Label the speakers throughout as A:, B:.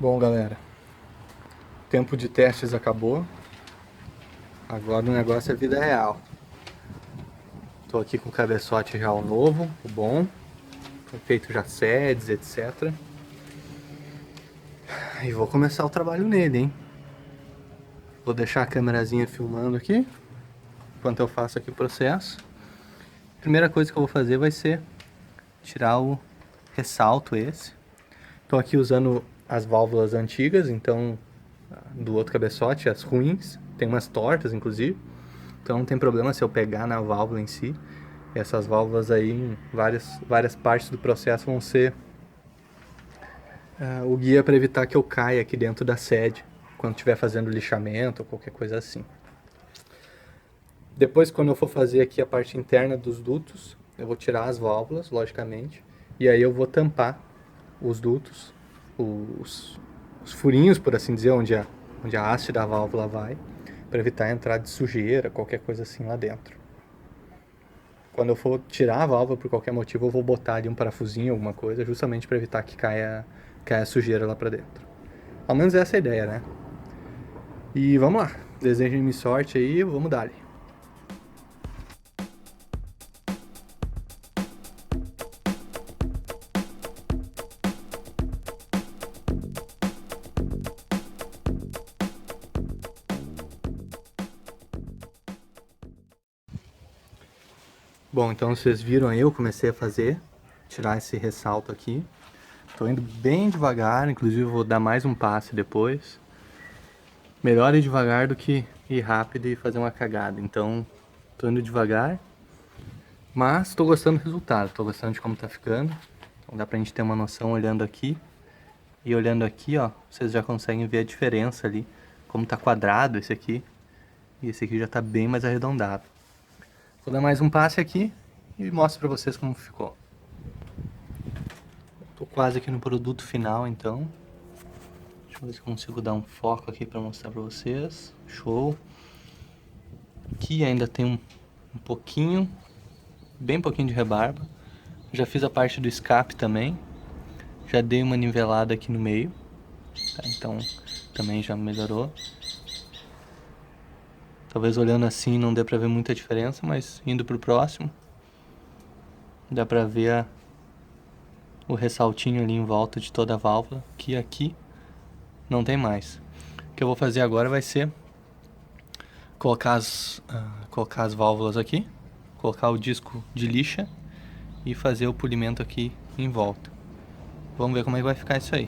A: Bom, galera, o tempo de testes acabou. Agora o negócio é vida real. Tô aqui com o cabeçote já o novo, o bom. Foi feito já sedes, etc. E vou começar o trabalho nele, hein? Vou deixar a câmerazinha filmando aqui, enquanto eu faço aqui o processo. A primeira coisa que eu vou fazer vai ser tirar o ressalto esse. Tô aqui usando as válvulas antigas, então, do outro cabeçote, as ruins. Tem umas tortas, inclusive. Então não tem problema se eu pegar na válvula em si. Essas válvulas aí, em várias partes do processo vão ser o guia para evitar que eu caia aqui dentro da sede quando estiver fazendo lixamento ou qualquer coisa assim. Depois, quando eu for fazer aqui a parte interna dos dutos, eu vou tirar as válvulas, logicamente, e aí eu vou tampar os dutos, os furinhos, por assim dizer, onde a haste da válvula vai, para evitar a entrada de sujeira, qualquer coisa assim lá dentro. Quando eu for tirar a válvula por qualquer motivo, eu vou botar ali um parafusinho, alguma coisa, justamente para evitar que caia sujeira lá para dentro. Ao menos essa é a ideia, né? E vamos lá. Desejem-me sorte aí, vamos dar. Bom, então vocês viram aí, eu comecei a tirar esse ressalto aqui. Tô indo bem devagar, inclusive vou dar mais um passe depois. Melhor ir devagar do que ir rápido e fazer uma cagada. Então, tô indo devagar, mas tô gostando do resultado, tô gostando de como tá ficando. Então dá pra gente ter uma noção olhando aqui. E olhando aqui, ó, vocês já conseguem ver a diferença ali, como tá quadrado esse aqui. E esse aqui já tá bem mais arredondado. Vou dar mais um passe aqui e mostro pra vocês como ficou. Tô quase aqui no produto final, então. Deixa eu ver se consigo dar um foco aqui pra mostrar pra vocês. Show. Aqui ainda tem um pouquinho, bem pouquinho de rebarba. Já fiz a parte do escape também. Já dei uma nivelada aqui no meio. Tá, então também já melhorou. Talvez olhando assim não dê pra ver muita diferença, mas indo pro próximo, dá pra ver o ressaltinho ali em volta de toda a válvula, que aqui não tem mais. O que eu vou fazer agora vai ser colocar as válvulas aqui, colocar o disco de lixa e fazer o polimento aqui em volta. Vamos ver como é que vai ficar isso aí.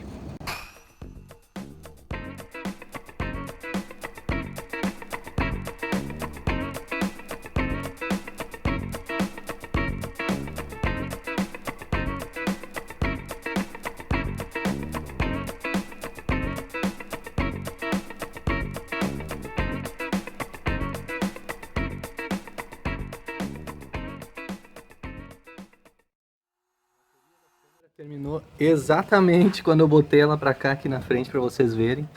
A: Terminou exatamente quando eu botei ela pra cá aqui na frente pra vocês verem.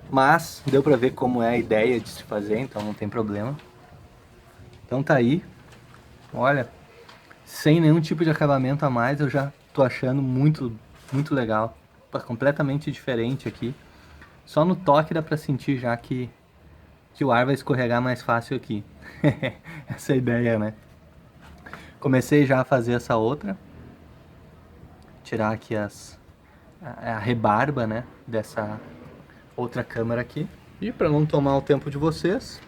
A: Mas deu pra ver como é a ideia de se fazer, então não tem problema. Então tá aí. Olha, sem nenhum tipo de acabamento a mais, eu já tô achando muito legal. Tá completamente diferente aqui. Só no toque dá pra sentir já que o ar vai escorregar mais fácil aqui. Essa é a ideia, né? Comecei já a fazer essa outra. Tirar aqui a rebarba, né, dessa outra câmera aqui. E para não tomar o tempo de vocês,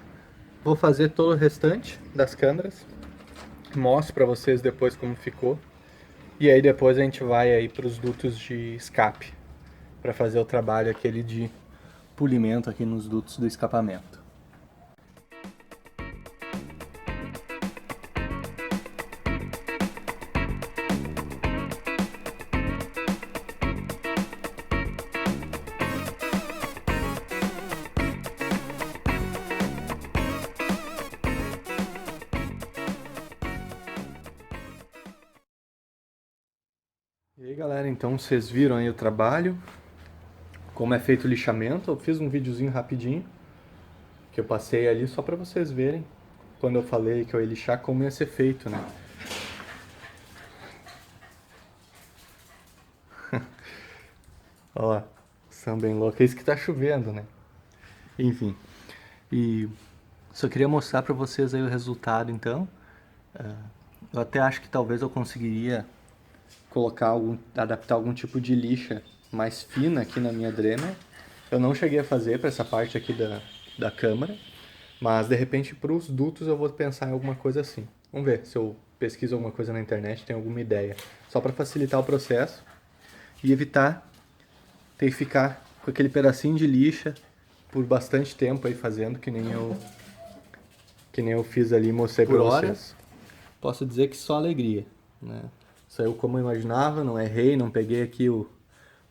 A: vou fazer todo o restante das câmeras. Mostro para vocês depois como ficou. E aí depois a gente vai aí para os dutos de escape, para fazer o trabalho aquele de polimento aqui nos dutos do escapamento. E aí galera, então vocês viram aí o trabalho, como é feito o lixamento. Eu fiz um videozinho rapidinho, que eu passei ali só para vocês verem, quando eu falei que eu ia lixar, como ia ser feito, né? Ó, São bem loucas. É isso que tá chovendo, né? Enfim. E só queria mostrar pra vocês aí o resultado, então. Eu até acho que talvez eu conseguiria adaptar algum tipo de lixa mais fina aqui na minha Dremel. Eu não cheguei a fazer para essa parte aqui da câmara, mas de repente para os dutos eu vou pensar em alguma coisa assim. Vamos ver se eu pesquiso alguma coisa na internet, tenho alguma ideia. Só para facilitar o processo e evitar ter que ficar com aquele pedacinho de lixa por bastante tempo aí fazendo, que nem eu fiz ali e mostrei para vocês. Posso dizer que só alegria, né? Saiu como eu imaginava, não errei, não peguei aqui o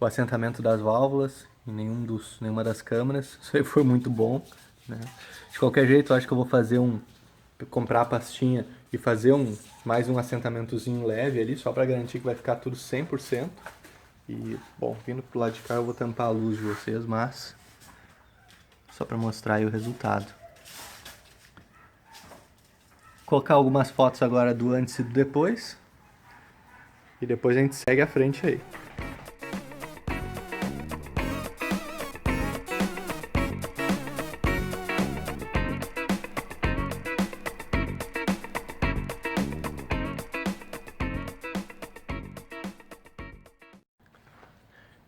A: assentamento das válvulas em nenhuma das câmeras. Isso aí foi muito bom, né? De qualquer jeito, eu acho que eu vou comprar a pastinha e fazer mais um assentamentozinho leve ali, só para garantir que vai ficar tudo 100%. E, bom, vindo pro lado de cá eu vou tampar a luz de vocês, mas só para mostrar aí o resultado. Colocar algumas fotos agora do antes e do depois. E depois a gente segue à frente aí.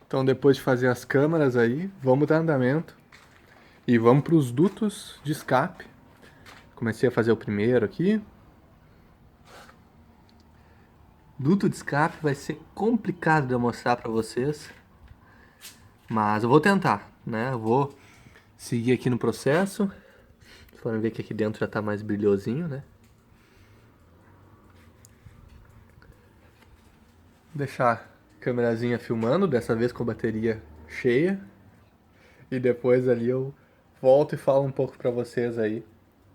A: Então depois de fazer as câmaras aí, vamos dar andamento. E vamos para os dutos de escape. Comecei a fazer o primeiro aqui. Duto de escape vai ser complicado de eu mostrar para vocês, mas eu vou tentar, né? Eu vou seguir aqui no processo. Vocês podem ver que aqui dentro já está mais brilhosinho, né? Deixar a câmerazinha filmando, dessa vez com a bateria cheia. E depois ali eu volto e falo um pouco para vocês aí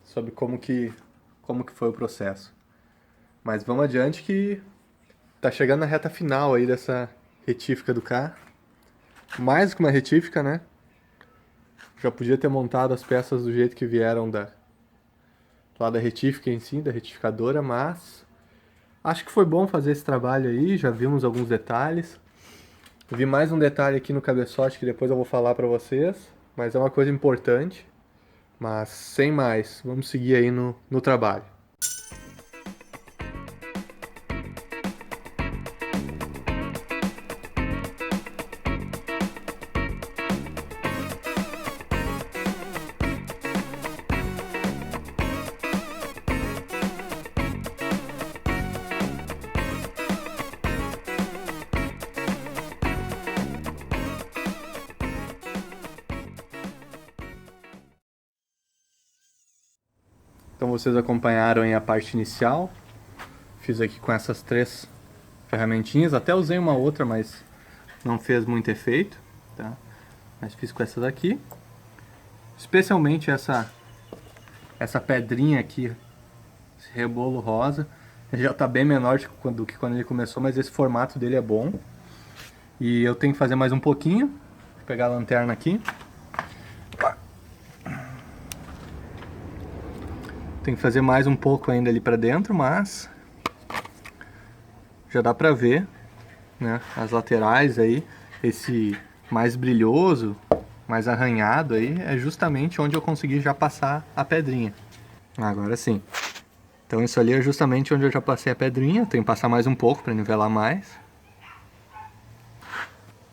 A: sobre como que foi o processo. Mas vamos adiante que tá chegando na reta final aí dessa retífica do carro. Mais que uma retífica, né? Já podia ter montado as peças do jeito que vieram lá da retífica em si, da retificadora, mas acho que foi bom fazer esse trabalho aí, já vimos alguns detalhes. Vi mais um detalhe aqui no cabeçote que depois eu vou falar pra vocês, mas é uma coisa importante. Mas sem mais, vamos seguir aí no trabalho. Então vocês acompanharam aí a parte inicial. Fiz aqui com essas 3 ferramentinhas. Até usei uma outra, mas não fez muito efeito, tá? Mas fiz com essas aqui. Especialmente essa pedrinha aqui, esse rebolo rosa. Ele já está bem menor do que quando ele começou, mas esse formato dele é bom. E eu tenho que fazer mais um pouquinho. Vou pegar a lanterna aqui. Tem que fazer mais um pouco ainda ali pra dentro, mas já dá pra ver, né, as laterais aí, esse mais brilhoso, mais arranhado aí, é justamente onde eu consegui já passar a pedrinha. Agora sim. Então isso ali é justamente onde eu já passei a pedrinha, tenho que passar mais um pouco pra nivelar mais.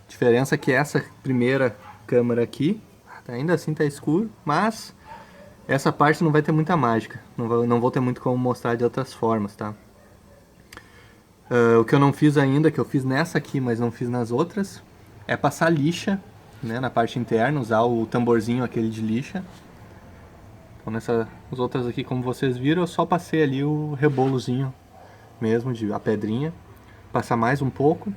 A: Diferença é que essa primeira câmera aqui, ainda assim tá escuro, mas essa parte não vai ter muita mágica, não vou ter muito como mostrar de outras formas, tá? O que eu não fiz ainda, que eu fiz nessa aqui, mas não fiz nas outras, é passar lixa, né, na parte interna, usar o tamborzinho aquele de lixa. Então nessas outras aqui, como vocês viram, eu só passei ali o rebolozinho mesmo, a pedrinha. Passar mais um pouco,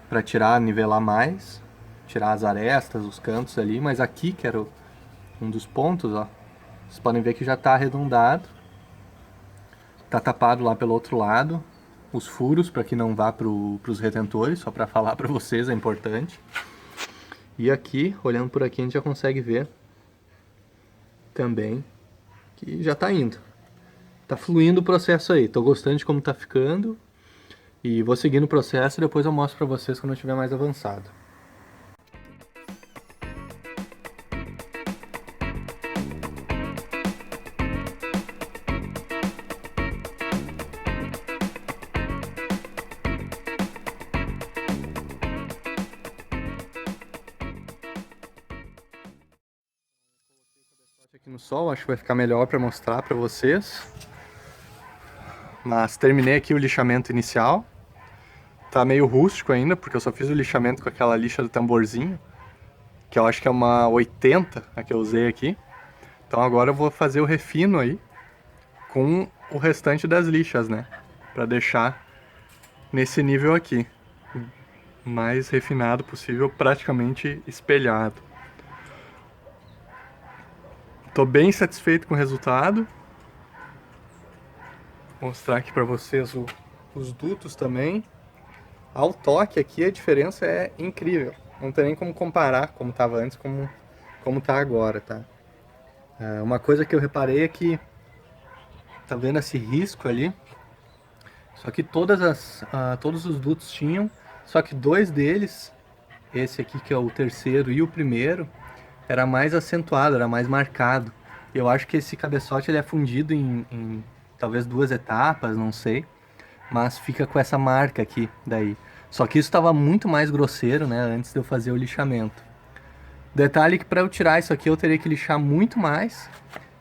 A: para tirar, nivelar mais, tirar as arestas, os cantos ali, mas aqui, que era um dos pontos, ó, vocês podem ver que já está arredondado, está tapado lá pelo outro lado, os furos para que não vá para os retentores, só para falar para vocês, é importante. E aqui, olhando por aqui, a gente já consegue ver também que já está indo. Está fluindo o processo aí, estou gostando de como está ficando e vou seguindo o processo e depois eu mostro para vocês quando eu estiver mais avançado. aqui no sol, acho que vai ficar melhor para mostrar para vocês. Mas terminei aqui o lixamento inicial. Tá meio rústico ainda, porque eu só fiz o lixamento com aquela lixa do tamborzinho, que eu acho que é uma 80, a que eu usei aqui. Então agora eu vou fazer o refino aí, com o restante das lixas, né? Pra deixar nesse nível aqui, mais refinado possível, praticamente espelhado. Tô bem satisfeito com o resultado. Vou mostrar aqui pra vocês os dutos também. Ao toque aqui a diferença é incrível. Não tem nem como comparar como estava antes como tá agora, tá? Uma coisa que eu reparei é que tá vendo esse risco ali? Só que todos os dutos tinham, só que dois deles, esse aqui que é o terceiro e o primeiro, era mais acentuado, era mais marcado. Eu acho que esse cabeçote ele é fundido em talvez 2 etapas, não sei. Mas fica com essa marca aqui daí. Só que isso estava muito mais grosseiro, né, antes de eu fazer o lixamento. Detalhe que para eu tirar isso aqui eu teria que lixar muito mais.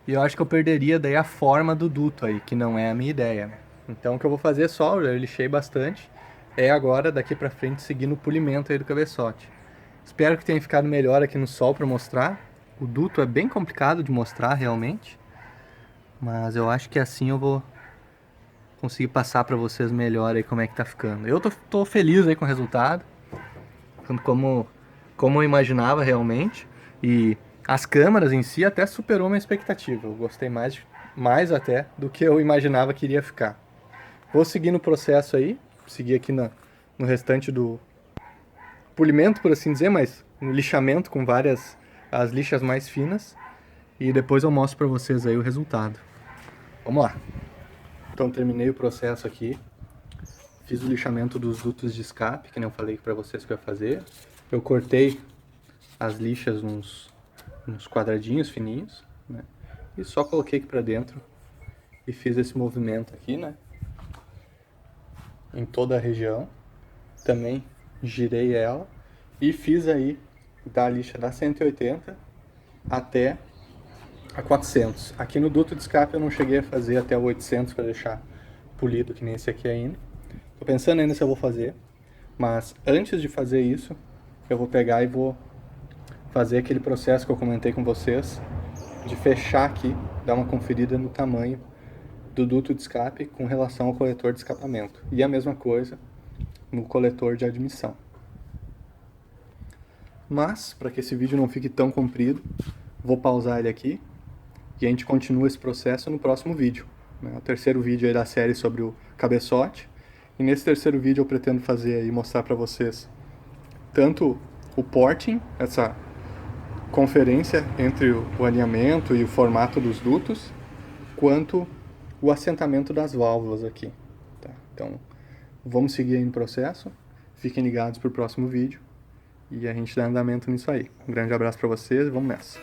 A: E eu acho que eu perderia daí a forma do duto aí, que não é a minha ideia, né? Então o que eu vou fazer só, eu lixei bastante, é agora daqui pra frente seguir no polimento aí do cabeçote. Espero que tenha ficado melhor aqui no sol para mostrar. O duto é bem complicado de mostrar realmente, mas eu acho que assim eu vou conseguir passar para vocês melhor aí como é que tá ficando. Eu tô feliz aí com o resultado, como eu imaginava realmente, e as câmeras em si até superou minha expectativa. Eu gostei mais até do que eu imaginava que iria ficar. Vou seguir no processo aí, seguir aqui no restante do polimento, por assim dizer, mas no lixamento com as lixas mais finas, e depois eu mostro para vocês aí o resultado. Vamos lá. Então terminei o processo aqui, fiz o lixamento dos dutos de escape, que nem eu falei para vocês que eu ia fazer. Eu cortei as lixas nos quadradinhos fininhos, né? E só coloquei aqui para dentro e fiz esse movimento aqui, né? Em toda a região. Também girei ela e fiz aí da lixa da 180 até a 400. Aqui no duto de escape eu não cheguei a fazer até o 800 para deixar polido, que nem esse aqui ainda. Tô pensando ainda se eu vou fazer, mas antes de fazer isso, eu vou pegar e vou fazer aquele processo que eu comentei com vocês, de fechar aqui, dar uma conferida no tamanho do duto de escape com relação ao coletor de escapamento. E a mesma coisa no coletor de admissão. Mas, para que esse vídeo não fique tão comprido, vou pausar ele aqui e a gente continua esse processo no próximo vídeo, né? O terceiro vídeo aí da série sobre o cabeçote. E nesse terceiro vídeo eu pretendo fazer aí, mostrar para vocês tanto o porting, essa conferência entre o alinhamento e o formato dos dutos, quanto o assentamento das válvulas aqui, tá? Então, vamos seguir aí no processo, fiquem ligados para o próximo vídeo e a gente dá andamento nisso aí. Um grande abraço para vocês e vamos nessa!